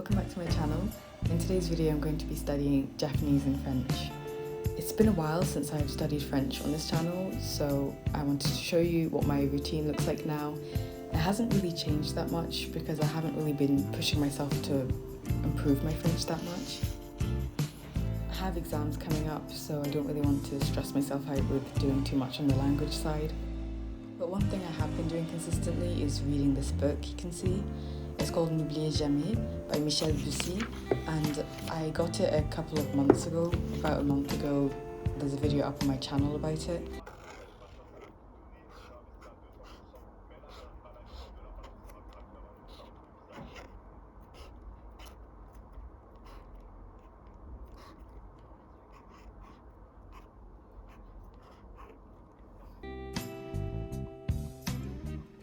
welcome back to my channel. In today's video I'm going to be studying Japanese and French. It's been a while since I've studied French on this channel, so I wanted to show you what my routine looks like now. It hasn't really changed that much because I haven't really been pushing myself to improve my French that much. I have exams coming up, so I don't really want to stress myself out with doing too much on the language side. But one thing I have been doing consistently is reading this book you can see. It's called N'oubliez jamais by Michel Bussy, and I got it a couple of months ago. About a month ago, there's a video up on my channel about it.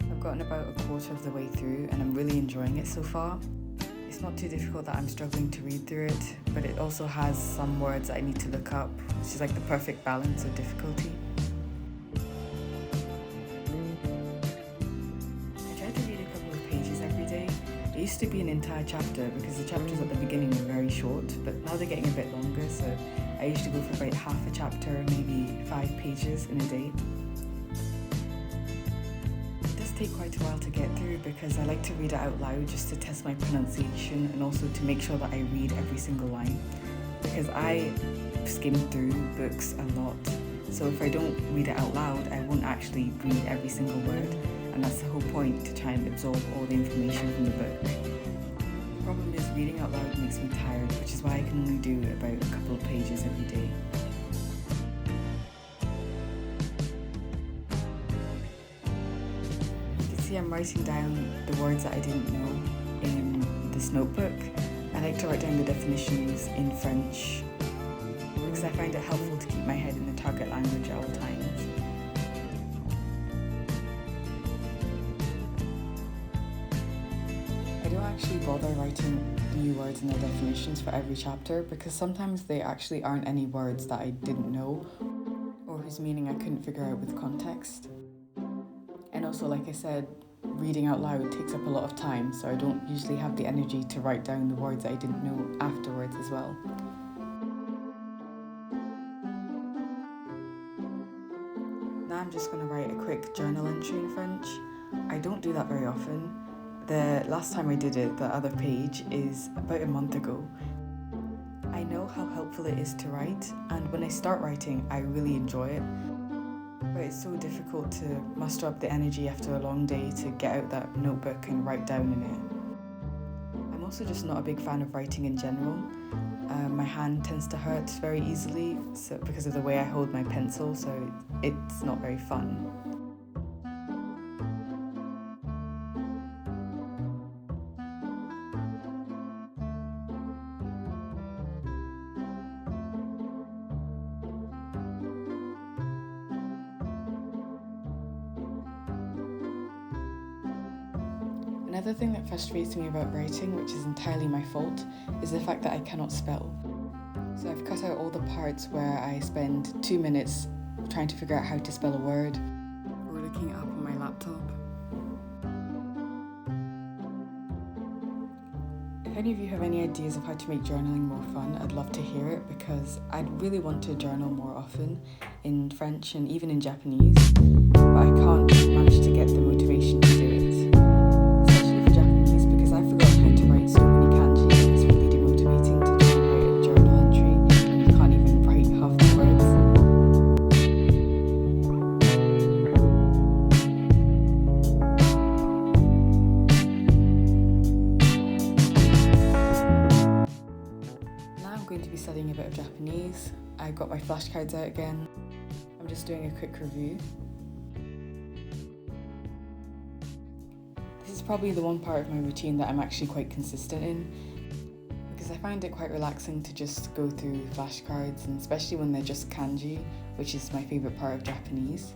I've gotten about a quarter of the way through and I'm really enjoying it so far. It's not too difficult that I'm struggling to read through it, but it also has some words I need to look up, which is like the perfect balance of difficulty. I try to read a couple of pages every day. It used to be an entire chapter because the chapters at the beginning were very short, but now they're getting a bit longer, so I usually go for about half a chapter, maybe 5 pages in a day. Take quite a while to get through because I like to read it out loud just to test my pronunciation and also to make sure that I read every single line, because I skim through books a lot, so if I don't read it out loud I won't actually read every single word, and that's the whole point, to try and absorb all the information from the book. The problem is reading out loud makes me tired, which is why I can only do about a couple of pages every day. See, I'm writing down the words that I didn't know in this notebook. I like to write down the definitions in French because I find it helpful to keep my head in the target language at all times. I don't actually bother writing new words in their definitions for every chapter because sometimes they actually aren't any words that I didn't know or whose meaning I couldn't figure out with context. And also, like I said, reading out loud takes up a lot of time, so I don't usually have the energy to write down the words I didn't know afterwards as well. Now I'm just going to write a quick journal entry in French. I don't do that very often. The last time I did it, the other page, is about a month ago. I know how helpful it is to write, and when I start writing, I really enjoy it. But it's so difficult to muster up the energy after a long day to get out that notebook and write down in it. I'm also just not a big fan of writing in general. My hand tends to hurt very easily because of the way I hold my pencil, so it's not very fun. Another thing that frustrates me about writing, which is entirely my fault, is the fact that I cannot spell. So I've cut out all the parts where I spend 2 minutes trying to figure out how to spell a word, or looking it up on my laptop. If any of you have any ideas of how to make journaling more fun, I'd love to hear it because I'd really want to journal more often in French and even in Japanese, but I can't manage to get the motivation to do it. Studying a bit of Japanese. I got my flashcards out again. I'm just doing a quick review. This is probably the one part of my routine that I'm actually quite consistent in because I find it quite relaxing to just go through flashcards, and especially when they're just kanji, which is my favourite part of Japanese.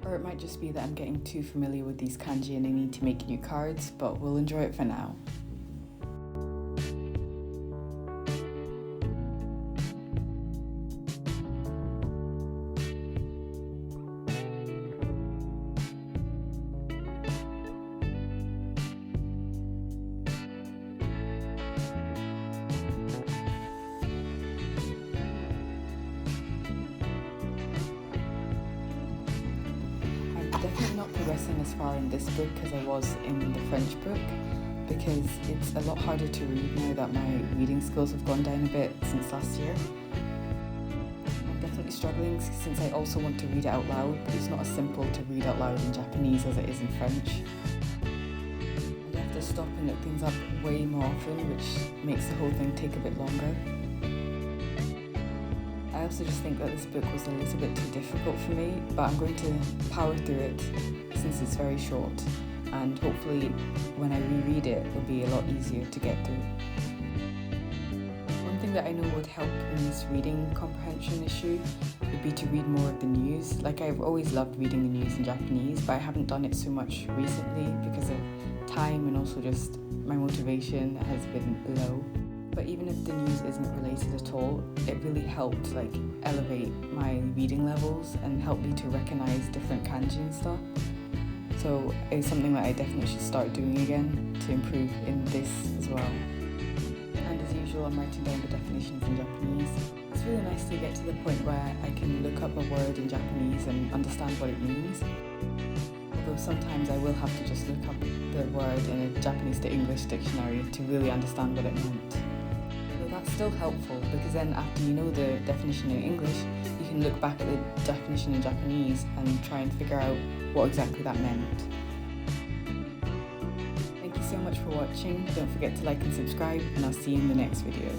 Or it might just be that I'm getting too familiar with these kanji and I need to make new cards, but we'll enjoy it for now. not progressing as far in this book as I was in the French book because it's a lot harder to read now that my reading skills have gone down a bit since last year. I'm definitely struggling since I also want to read it out loud, but it's not as simple to read out loud in Japanese as it is in French. I have to stop and look things up way more often, which makes the whole thing take a bit longer. I also just think that this book was a little bit too difficult for me, but I'm going to power through it since it's very short, and hopefully when I reread it, it'll be a lot easier to get through. One thing that I know would help in this reading comprehension issue would be to read more of the news. Like, I've always loved reading the news in Japanese, but I haven't done it so much recently because of time and also just my motivation has been low. But even if the news isn't related at all, it really helped elevate my reading levels and help me to recognize different kanji and stuff. So it's something that I definitely should start doing again to improve in this as well. And as usual, I'm writing down the definitions in Japanese. It's really nice to get to the point where I can look up a word in Japanese and understand what it means. Although sometimes I will have to just look up the word in a Japanese to English dictionary to really understand what it meant. That's still helpful because then after you know the definition in English, you can look back at the definition in Japanese and try and figure out what exactly that meant. Thank you so much for watching. Don't forget to like and subscribe, and I'll see you in the next video.